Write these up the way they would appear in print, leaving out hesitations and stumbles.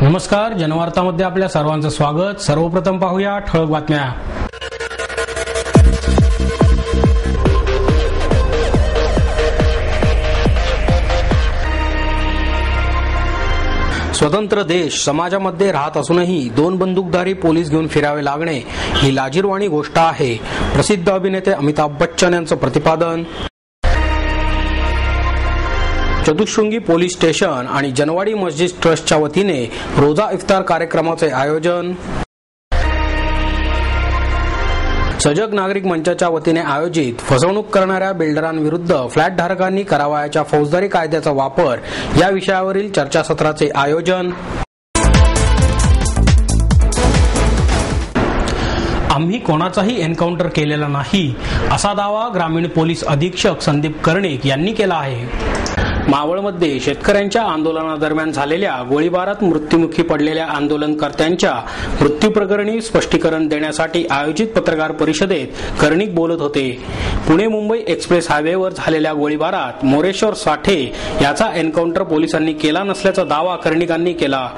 नमस्कार, जनवार्तामध्ये आपल्या सर्वांचं स्वागत। सर्वप्रथम पाहूया ठळक बातम्या। स्वतंत्र देश समाजामध्ये राहत असूनही दोन बंदूकधारी पोलीस घेऊन फिरावे लागणे ही लाजिरवाणी गोष्ट आहे। प्रसिद्ध अभिनेते अमिताभ बच्चन यांचं प्रतिपादन। चतुःशृंगी पोलीस स्टेशन आणि जनवाडी मस्जिद ट्रस्टच्या वतीने रोजा इफ्तार कार्यक्रमाचे आयोजन। सजग नागरिक मंचाच्या वतीने आयोजित फसवणूक करणाऱ्या बिल्डरांविरुद्ध फ्लॅट धारकांनी करावयाच्या फौजदारी कायद्याचा वापर या विषयावरील चर्चासत्राचे आयोजन। आम्ही कोणाचाही एन्काउंटर केलेला नाही असा दावा ग्रामीण पोलीस अधीक्षक संदीप कर्णिक यांनी केला आहे। मावळमध्ये शेतकऱ्यांच्या आंदोलनादरम्यान झालेल्या गोळीबारात मृत्युमुखी पडलेल्या आंदोलनकर्त्यांच्या मृत्यू प्रकरणी स्पष्टीकरण देण्यासाठी आयोजित पत्रकार परिषदेत कर्णिक बोलत होते। पुणे मुंबई एक्सप्रेस हायवेवर झालेल्या गोळीबारात मोरेश्वर साठे याचा एन्काउंटर पोलिसांनी केला नसल्याचा दावा कर्णिकांनी केला।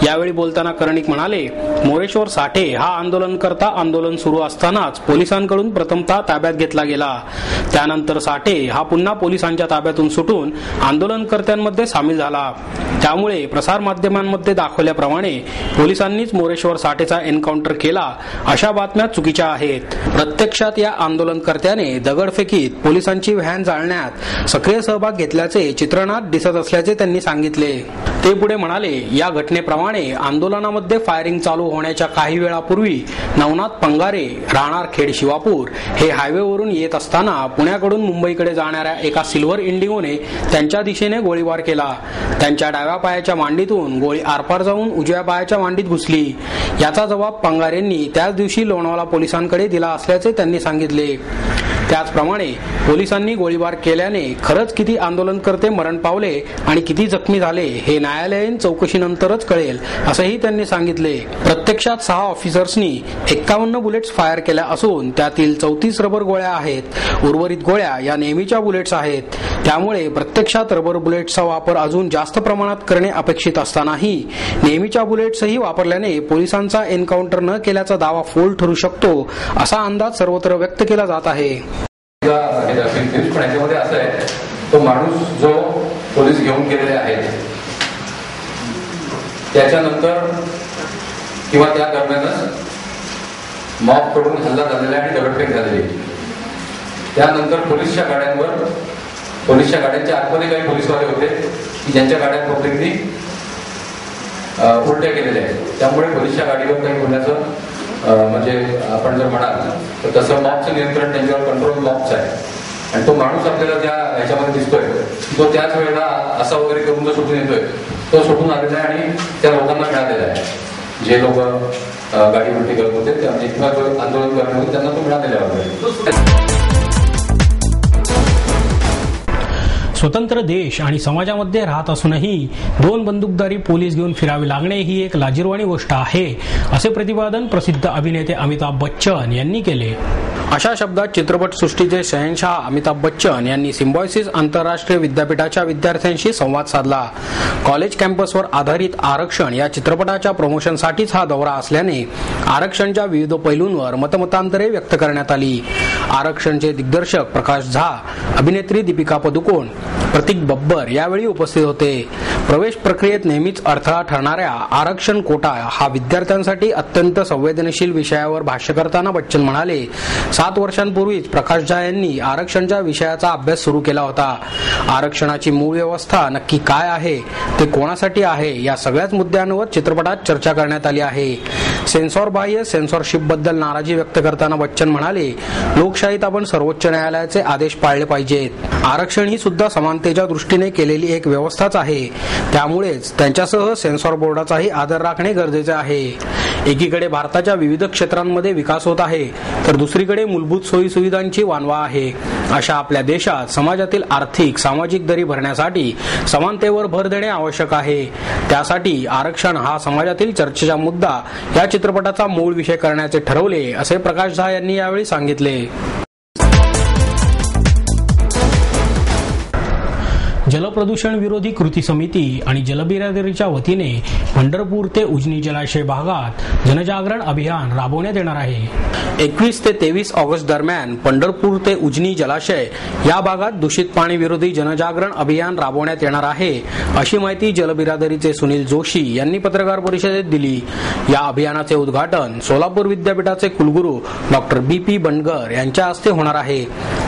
यावेळी बोलताना कर्णिक म्हणाले, मोरेश्वर साठे हा आंदोलनकर्ता आंदोलन सुरू असतानाच पोलिसांकडून प्रथमतः ताब्यात घेतला गेला। त्यानंतर साठे हा पुन्हा पोलिसांच्या ताब्यातून सुटून आंदोलनकर्त्यांमध्ये सामील झाला। त्यामुळे प्रसार माध्यमांमध्ये दाखवल्याप्रमाणे पोलिसांनीच मोरेश्वर साठेचा एन्काउंटर केला अशा बातम्या चुकीच्या आहेत। प्रत्यक्षात या आंदोलनकर्त्याने दगडफेकीत पोलिसांची व्हॅन जाळण्यात सक्रिय सहभाग घेतल्याचे चित्रणात दिसत असल्याचे त्यांनी सांगितले। ते पुढे म्हणाले, या घटनेप्रमाणे आंदोलनामध्ये फायरिंग चालू होण्याच्या काही वेळापूर्वी नवनाथ पंगारे राहणार खेड शिवापूर हे हायवेवरून येत असताना पुण्याकडून मुंबईकडे जाणाऱ्या एका सिल्व्हर इंडिगोने त्यांच्या दिशेने गोळीबार केला। त्यांच्या डाव्या पायाच्या मांडीतून गोळी आरपार जाऊन उजव्या पायाच्या मांडीत घुसली। याचा जबाब पंगारेंनी त्याच दिवशी लोणावळा पोलिसांकडे दिला असल्याचे त्यांनी सांगितले। त्याचप्रमाणे पोलिसांनी गोळीबार केल्याने खरंच किती आंदोलनकर्ते मरण पावले आणि किती जखमी झाले हे न्यायालयीन चौकशीनंतरच कळेल असंही त्यांनी सांगितले। प्रत्यक्षात 6 ऑफिसर्सनी 51 बुलेट्स फायर केल्या असून त्यातील 34 रबर गोळ्या आहेत। उर्वरित गोळ्या या नेहमीच्या बुलेट्स आहेत। त्यामुळे प्रत्यक्षात रबर बुलेट्सचा वापर अजून जास्त प्रमाणात करणे अपेक्षित असतानाही नेहमीच्या बुलेट्सही वापरल्याने पोलिसांचा एन्काउंटर न केल्याचा दावा फोल ठरू शकतो असा अंदाज सर्वत्र व्यक्त केला जात आहे। याच्यामध्ये असं आहे, तो माणूस जो पोलीस घेऊन गेलेले आहेत त्याच्यानंतर किंवा त्या दरम्यानच मॉब कडून हल्ला झालेला आणि दगडफेक झालेली। त्यानंतर पोलीसच्या गाड्यांच्या आतमध्ये काही पोलीसवाले होते की ज्यांच्या गाड्या पब्लिकनी उलट्या केलेल्या आहेत। त्यामुळे पोलीसच्या गाडीवर काही होण्याचं म्हणजे आपण जर म्हणाल तर तसं मॉबचं नियंत्रण त्यांच्यावर कंट्रोल मॉबचं आहे। आणि तो माणूस आपल्याला त्या ह्याच्यामध्ये दिसतोय तो त्याच वेळेला असा वगैरे करून जो सुटून येतोय तो सुटून आलेला आहे आणि त्या लोकांना मिळालेला आहे। जे लोक गाडी उलटी करत होते किंवा आंदोलन करत होते त्यांना तो मिळालेला आहे। स्वतंत्र देश आणि समाजामध्ये राहत असूनही दोन बंदूकधारी पोलीस घेऊन फिरावे लागणे ही एक लाजिरवाणी गोष्ट आहे असे प्रतिपादन प्रसिद्ध अभिनेते अमिताभ बच्चन यांनी केले। अशा शब्दात चित्रपट सृष्टीचे शहंशाह अमिताभ बच्चन यांनी सिम्बायोसिस आंतरराष्ट्रीय विद्यापीठाच्या विद्यार्थ्यांशी संवाद साधला। कॉलेज कॅम्पसवर आधारित आरक्षण या चित्रपटाच्या प्रमोशनसाठीच हा दौरा असल्याने आरक्षणच्या विविध पैलूंवर मतमतांतरे व्यक्त करण्यात आली। आरक्षणचे दिग्दर्शक प्रकाश झा, अभिनेत्री दीपिका पदुकोण, प्रतीक बब्बर यावेळी उपस्थित होते। प्रवेश प्रक्रियेत नेहमीच अडथळा ठरणाऱ्या आरक्षण कोटा हा विद्यार्थ्यांसाठी अत्यंत संवेदनशील विषयावर भाष्य करताना बच्चन म्हणाले, 7 वर्षांपूर्वीच प्रकाश झा यांनी आरक्षणच्या विषयाचा अभ्यास सुरू केला होता। आरक्षणाची मूळ व्यवस्था नक्की काय आहे, ते कोणासाठी आहे या सगळ्याच मुद्द्यांवर चित्रपटात चर्चा करण्यात आली आहे। सेन्सॉर बाह्य सेन्सॉरशिप बद्दल नाराजी व्यक्त करताना बच्चन म्हणाले, लोकशाहीत आपण सर्वोच्च न्यायालयाचे आदेश पाळले पाहिजेत। आरक्षण ही सुद्धा समानतेच्या दृष्टीने केलेली एक व्यवस्थाच आहे। त्यामुळेच त्यांच्यासह सेन्सॉर बोर्डाचाही आदर राखणे गरजेचे आहे। एकीकडे भारताच्या विविध क्षेत्रांमध्ये विकास होत आहे तर दुसरीकडे मूलभूत सोयी सुविधांची वानवा आहे। अशा आपल्या देशात समाजातील आर्थिक सामाजिक दरी भरण्यासाठी समानतेवर भर देणे आवश्यक आहे। त्यासाठी आरक्षण हा समाजातील चर्चेचा मुद्दा या चित्रपटाचा मूळ विषय करण्याचे ठरवले असे प्रकाश झा यांनी यावेळी सांगितले। जलप्रदूषण विरोधी कृती समिती आणि जलबिरादरीच्या वतीने पंढरपूर ते उजनी जलाशय भागात जनजागरण अभियान राबवण्यात येणार आहे. 21 ते 23 ऑगस्ट दरम्यान पंढरपूर ते उजनी जलाशय या भागात दूषित पाणी विरोधी जनजागरण अभियान राबवण्यात येणार आहे, अशी माहिती जलबिरादरीचे सुनील जोशी यांनी पत्रकार परिषदेत दिली. या अभियानाचे उद्घाटन सोलापूर विद्यापीठाचे कुलगुरू डॉक्टर BP बंडगर यांच्या हस्ते होणार आहे.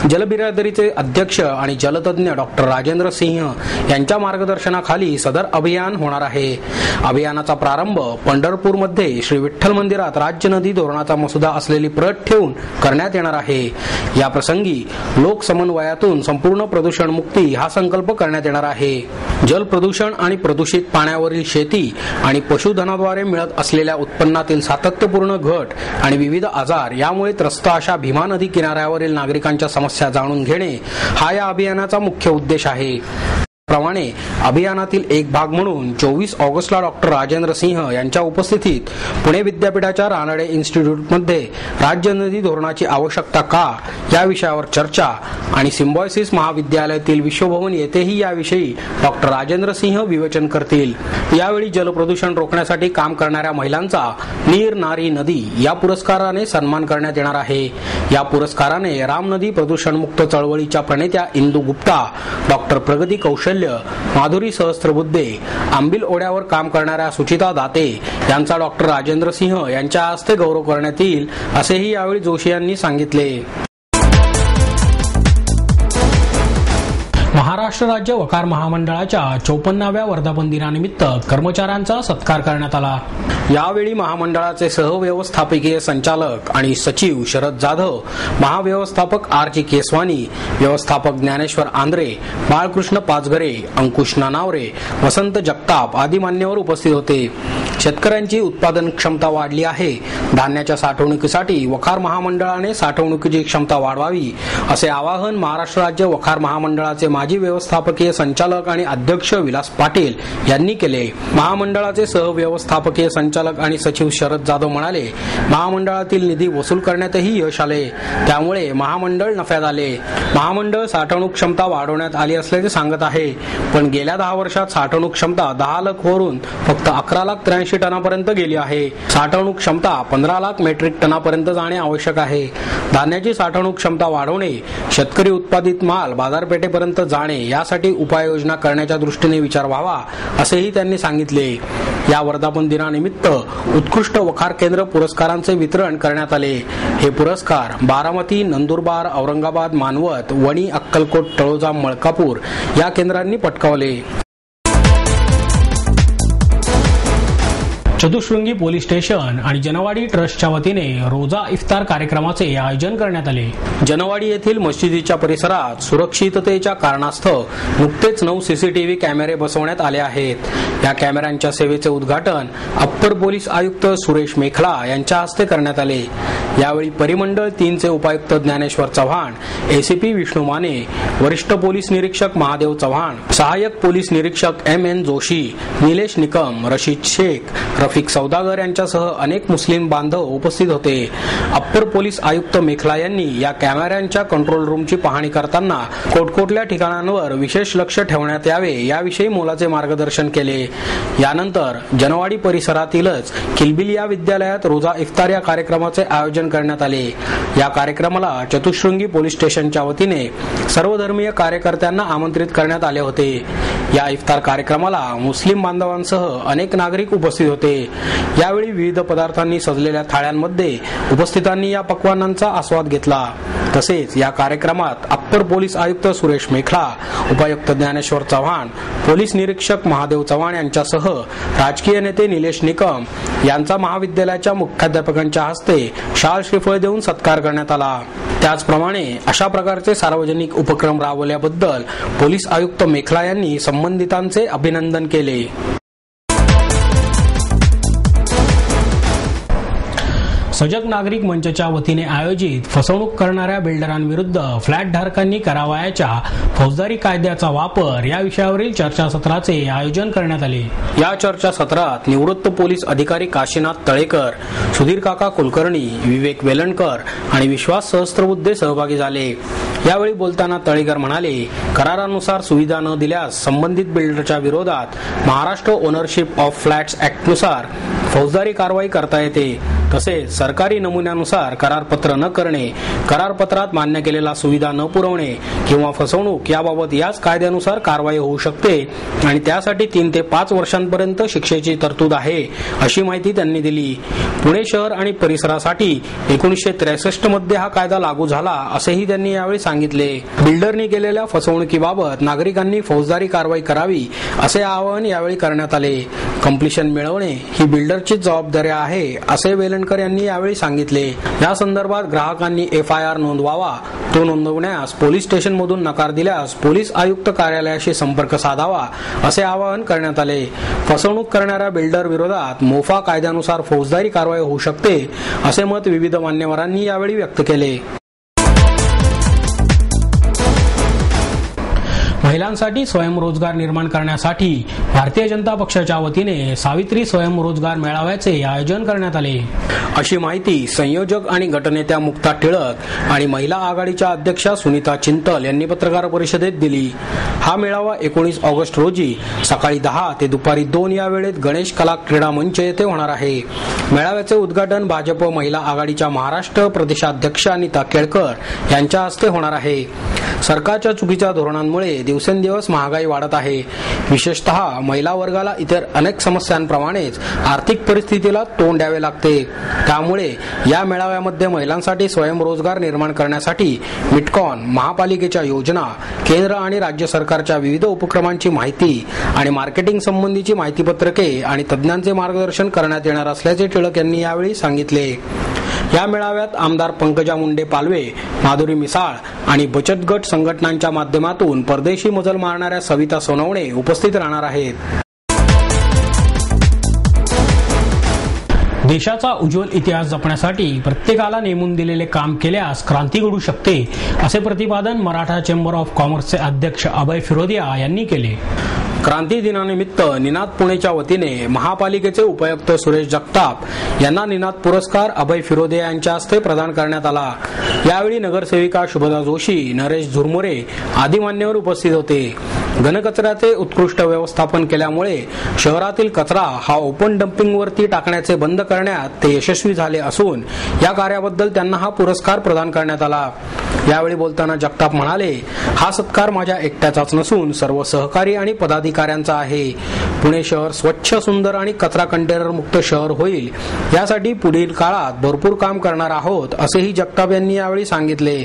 जलबिरादरीचे अध्यक्ष आणि जलतज्ञ डॉक्टर राजेंद्र सिंह यांच्या मार्गदर्शनाखाली सदर अभियान होणार आहे. अभियानाचा प्रारंभ पंढरपूरमध्ये श्री विठ्ठल मंदिरात राज्य नदी धोरणाचा मसुदा असलेली प्रत ठेवून करण्यात येणार आहे. या प्रसंगी लोक समन्वयातून संपूर्ण प्रदूषण मुक्ती हा संकल्प करण्यात येणार आहे. जल प्रदूषण आणि प्रदूषित पाण्यावरील शेती आणि पशुधनाद्वारे मिळत असलेल्या उत्पन्नातील सातत्यपूर्ण घट आणि विविध आजार यामुळे त्रस्त अशा भीमा नदी किनाऱ्यावरील नागरिकांच्या समस्या जाणून घेणे हा या अभियानाचा मुख्य उद्देश आहे. प्रमाणे अभियानातील एक भाग म्हणून 24 ऑगस्टला डॉक्टर राजेंद्र सिंह यांच्या उपस्थितीत पुणे विद्यापीठाच्या रानडे इन्स्टिट्यूटमध्ये राज्य नदी धोरणाची आवश्यकता का या विषयावर चर्चा आणि सिम्बॉयसिस महाविद्यालयातील विश्वभवन येथेही याविषयी डॉक्टर राजेंद्र सिंह विवेचन करतील. यावेळी जलप्रदूषण रोखण्यासाठी काम करणाऱ्या महिलांचा नीर नारी नदी या पुरस्काराने सन्मान करण्यात येणार आहे. या पुरस्काराने राम नदी प्रदूषणमुक्त चळवळीच्या प्रणेत्या इंदू गुप्ता, डॉक्टर प्रगती कौशल्य, माधुरी सहस्त्रबुद्धे, आंबील ओढ्यावर काम करणाऱ्या सुचिता दाते यांचा डॉक्टर राजेंद्र सिंह यांच्या हस्ते गौरव करण्यात येईल, असेही यावेळी जोशी यांनी सांगितले. महाराष्ट्र राज्य वकार महामंडळाच्या 54व्या वर्धापन दिनानिमित्त कर्मचाऱ्यांचा सत्कार करण्यात आला. यावेळी महामंडळाचे सहव्यवस्थापकीय संचालक आणि सचिव शरद जाधव, महाव्यवस्थापक RG केसवानी, व्यवस्थापक ज्ञानेश्वर आंद्रे, बाळकृष्ण पाचघरे, अंकुश नानावरे, वसंत जगताप आदी मान्यवर उपस्थित होते. शेतकऱ्यांची उत्पादन क्षमता वाढली आहे. धान्याच्या साठवणुकीसाठी वखार महामंडळाने साठवणुकीची क्षमता वाढवावी, असे आवाहन महाराष्ट्र राज्य वखार महामंडळाचे माजी व्यवस्थापकीय संचालक आणि अध्यक्ष विलास पाटील यांनी केले. महामंडळाचे सहव्यवस्थापकीय संचालक आणि सचिव शरद जाधव म्हणाले, महामंडळातील निधी वसूल करण्यातही यश आले, त्यामुळे महामंडळ नफ्यात आले. महामंडळ साठवणूक क्षमता वाढवण्यात आली असल्याचे सांगत आहे, पण गेल्या 10 वर्षात साठवणूक क्षमता 10 लाख वरून फक्त 11,83,000 टनापर्यंत गेली आहे. साठवणूक क्षमता 15 लाख मेट्रिक टनापर्यंत जाणे आवश्यक आहे. धान्याची साठवणूक क्षमता वाढवणे, शेतकरी उत्पादित माल बाजारपेठेपर्यंत जाणे यासाठी उपाययोजना करण्याच्या दृष्टीने विचार व्हावा, असेही त्यांनी सांगितले. या वर्धापन दिनानिमित्त उत्कृष्ट वखार केंद्र पुरस्कारांचे वितरण करण्यात आले. हे पुरस्कार बारामती, नंदुरबार, औरंगाबाद, मानवत, वणी, अक्कलकोट, तळोजा, मळकापूर या केंद्रांनी पटकावले. चतुशृंगी पोलीस स्टेशन आणि जनवाडी ट्रस्टच्या वतीने रोजा इफ्तार कार्यक्रमाचे आयोजन करण्यात आले. जनवाडी येथील मशिदीच्या परिसरात सुरक्षिततेच्या कारणास्तव नुकतेच 9 CCTV कॅमेरे बसवण्यात आले आहेत. या कॅमेऱ्यांच्या सेवेचे उद्घाटन अप्पर पोलीस आयुक्त सुरेश मेखला यांच्या हस्ते करण्यात आले. यावेळी परिमंडळ 3 चे उपायुक्त ज्ञानेश्वर चव्हाण, ACP विष्णू माने, वरिष्ठ पोलीस निरीक्षक महादेव चव्हाण, सहाय्यक पोलीस निरीक्षक MN जोशी, निलेश निकम, रशीद शेख, रफिक सौदागर यांच्यासह अनेक मुस्लिम बांधव उपस्थित होते. अप्पर पोलीस आयुक्त मेखला यांनी या कॅमेऱ्यांच्या कंट्रोल रूमची पाहणी करताना कोटकोटल्या ठिकाणांवर विशेष लक्ष ठेवण्यात यावे याविषयी मोलाचे मार्गदर्शन केले. यानंतर जनवाडी परिसरातीलच किलबिलिया विद्यालयात रोजा इफ्तार या कार्यक्रमाचे आयोजन करण्यात आले. या कार्यक्रमाला चतुशृंगी पोलीस स्टेशनच्या वतीने सर्वधर्मीय कार्यकर्त्यांना आमंत्रित करण्यात आले होते. या इफ्तार कार्यक्रमाला मुस्लिम बांधवांसह अनेक नागरिक उपस्थित होते. यावेळी विविध पदार्थांनी सजलेल्या थाळ्यांमध्ये उपस्थितांनी या पक्वान्नांचा आस्वाद घेतला. तसेच या कार्यक्रमात अप्पर पोलीस आयुक्त सुरेश मेखला, उपायुक्त ज्ञानेश्वर चव्हाण, पोलीस निरीक्षक महादेव चव्हाण यांच्यासह राजकीय नेते निलेश निकम यांचा महाविद्यालयाच्या मुख्याध्यापकांच्या हस्ते शाल श्रीफळ देऊन सत्कार करण्यात आला. त्याचप्रमाणे अशा प्रकारचे सार्वजनिक उपक्रम राबवल्याबद्दल पोलीस आयुक्त मेखला यांनी संबंधितांचे अभिनंदन केले. सजग नागरिक मंचच्या वतीने आयोजित फसवणूक करणाऱ्या बिल्डरांविरुद्ध फ्लॅट धारकांनी करावयाच्या फौजदारी कायद्याचा वापर या विषयावरील चर्चासत्राचे आयोजन करण्यात आले. या चर्चासत्रात निवृत्त पोलीस अधिकारी काशीनाथ तळेकर, सुधीर काका कुलकर्णी, विवेक वेलणकर आणि विश्वास सहस्त्रबुद्धे सहभागी झाले. यावेळी बोलताना तळेकर म्हणाले, करारानुसार सुविधा न दिल्यास संबंधित बिल्डरच्या विरोधात महाराष्ट्र ओनरशिप ऑफ फ्लॅट्स ऍक्टनुसार फौजदारी कारवाई करता येते. तसेच सरकारी नमुन्यानुसार करारपत्र न करणे, करारपत्रात मान्य केलेला सुविधा न पुरवणे किंवा फसवणूक याबाबत याच कायद्यानुसार कारवाई होऊ शकते आणि त्यासाठी 3 ते 5 वर्षांपर्यंत शिक्षेची तरतूद आहे, अशी माहिती त्यांनी दिली. पुणे शहर आणि परिसरासाठी 1963 मध्ये हा कायदा लागू झाला, असेही त्यांनी यावेळी सांगितले. बिल्डरनी केलेल्या फसवणुकीबाबत नागरिकांनी फौजदारी कारवाई करावी, असे आवाहन यावेळी करण्यात आले. कंप्लिशन मिळवणे ही बिल्डरची जबाबदारी आहे, असे वेलणकर यांनी यावेळी सांगितले. या संदर्भात ग्राहकांनी FIR नोंदवावा. तो नोंदवण्यास पोलीस स्टेशनमधून नकार दिल्यास पोलीस आयुक्त कार्यालयाशी संपर्क साधावा, असे आवाहन करण्यात आले. फसवणूक करणाऱ्या बिल्डर विरोधात मोफा कायद्यानुसार फौजदारी कारवाई होऊ शकते, असे मत विविध मान्यवरांनी यावेळी व्यक्त केले. महिलांसाठी स्वयंरोजगार निर्माण करण्यासाठी भारतीय जनता पक्षाच्या वतीने सावित्री स्वयंरोजगार मेळाव्याचे आयोजन करण्यात आले, अशी माहिती संयोजक आणि गटनेत्या मुक्ता टिळक आणि महिला आघाडीच्या अध्यक्षा सुनीता चिंतल यांनी पत्रकार परिषदेत दिली. हा मेळावा 19 ऑगस्ट रोजी सकाळी 10 ते दुपारी 2 या वेळेत गणेश कला क्रीडा मंच येथे होणार आहे. मेळाव्याचे उद्घाटन भाजप महिला आघाडीच्या महाराष्ट्र प्रदेशाध्यक्ष अनिता केळकर यांच्या हस्ते होणार आहे. सरकारच्या चुकीच्या धोरणांमुळे दिवसेंदिवस महागाई वाढत आहे. विशेषतः महिला वर्गाला इतर अनेक समस्यांप्रमाणेच आर्थिक परिस्थितीला तोंड द्यावे लागते. त्यामुळे या मेळाव्यामध्ये महिलांसाठी स्वयंरोजगार निर्माण करण्यासाठी मिटकॉन, महापालिकेच्या योजना, केंद्र आणि राज्य सरकारच्या विविध उपक्रमांची माहिती आणि मार्केटिंग संबंधीची माहितीपत्रके आणि तज्ज्ञांचे मार्गदर्शन करण्यात येणार असल्याचे टिळक यांनी यावेळी सांगितले. या मेळाव्यात आमदार पंकजा मुंडे पालवे, माधुरी मिसाळ आणि बचत गट संघटनांच्या माध्यमातून परदेशी मजल मारणाऱ्या सविता सोनवणे उपस्थित राहणार आहेत. देशाचा उज्ज्वल इतिहास जपण्यासाठी प्रत्येकाला नेमून दिलेले काम केल्यास क्रांती घडू शकते, असे प्रतिपादन मराठा चेंबर ऑफ कॉमर्सचे अध्यक्ष अभय फिरोदिया यांनी केले. क्रांती दिनानिमित्त निनाद पुणेच्या वतीने महापालिकेचे उपायुक्त सुरेश जगताप यांना निनाद पुरस्कार अभय फिरोदिया यांच्या हस्ते प्रदान करण्यात आला. यावेळी नगरसेविका शुभदा जोशी, नरेश झुरमुरे आदी मान्यवर उपस्थित होते. घनकचऱ्याचे उत्कृष्ट व्यवस्थापन केल्यामुळे शहरातील कचरा हा ओपन डम्पिंगवरती टाकण्याचे बंद करण्यात ते यशस्वी झाले असून या कार्याबद्दल त्यांना हा पुरस्कार प्रदान करण्यात आला. यावेळी बोलताना जगताप म्हणाले, हा सत्कार माझ्या एकट्याचाच नसून सर्व सहकारी आणि पदाधिकाऱ्यांचा आहे. पुणे शहर स्वच्छ, सुंदर आणि कचरा कंटेनर मुक्त शहर होईल, यासाठी पुढील काळात भरपूर काम करणार आहोत, असेही जगताप यांनी यावेळी सांगितले.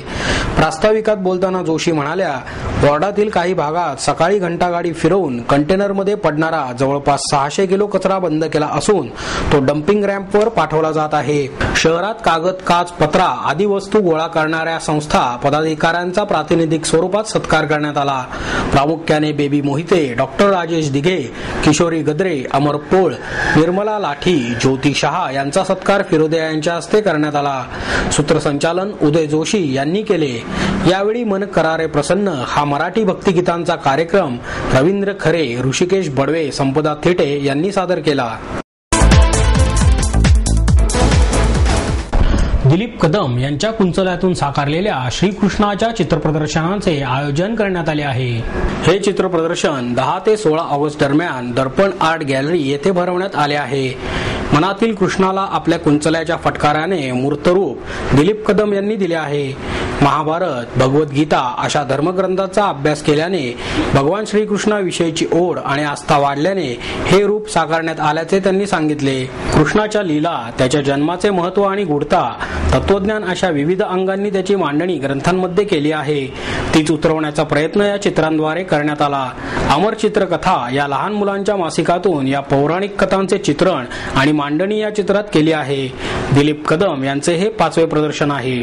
प्रास्ताविकात बोलताना जोशी म्हणाल्या, वॉर्डातील काही भागात सकाळी घंटागाडी फिरवून कंटेनरमध्ये पडणारा जवळपास 600 किलो कचरा बंद केला असून तो डम्पिंग रॅम्पवर पाठवला जात आहे. शहरात कागद, काच, पत्रा आदी वस्तू गोळा करणाऱ्या संस्था पदाधिकाऱ्यांचा प्रातिनिधिक स्वरूपात सत्कार करण्यात आला. प्रामुख्याने बेबी मोहिते, डॉक्टर राजेश दिघे, किशोरी गद्रे, अमर पोळ, निर्मला लाठी, ज्योती शहा यांचा सत्कार फिरोदिया यांच्या हस्ते करण्यात आला. सूत्रसंचालन उदय जोशी यांनी केले. यावेळी मन करारे प्रसन्न हा मराठी भक्तिगीतांचा कार्यक्रम रवींद्र खरे, ऋषिकेश बडवे, संपदा थिटे यांनी सादर केला. दिलीप कदम यांच्या कुंचल्यातून साकारलेल्या श्रीकृष्णाच्या चित्रप्रदर्शनाचे आयोजन करण्यात आले आहे. हे चित्रप्रदर्शन 10 ते 16 ऑगस्ट दरम्यान दर्पण आर्ट गॅलरी येथे भरवण्यात आले आहे. मनातील कृष्णाला आपल्या कुंचल्याच्या फटकाराने मूर्तरूप दिलीप कदम यांनी दिले आहे. महाभारत, भगवद्गीता अशा धर्मग्रंथाचा अभ्यास केल्याने भगवान श्रीकृष्णाविषयीची ओढ आणि आस्था वाढल्याने हे रूप साकारण्यात आल्याचे त्यांनी सांगितले. कृष्णाच्या लीला, त्याच्या जन्माचे महत्त्व आणि गूढता, तत्वज्ञान अशा विविध अंगांनी त्याची मांडणी ग्रंथांमध्ये केली आहे. तीच उतरवण्याचा प्रयत्न या चित्रांद्वारे करण्यात आला. अमर चित्रकथा या लहान मुलांच्या मासिकातून या पौराणिक कथांचे चित्रण आणि मांडणी या चित्रात केली आहे. दिलीप कदम यांचे हे 5वे प्रदर्शन आहे.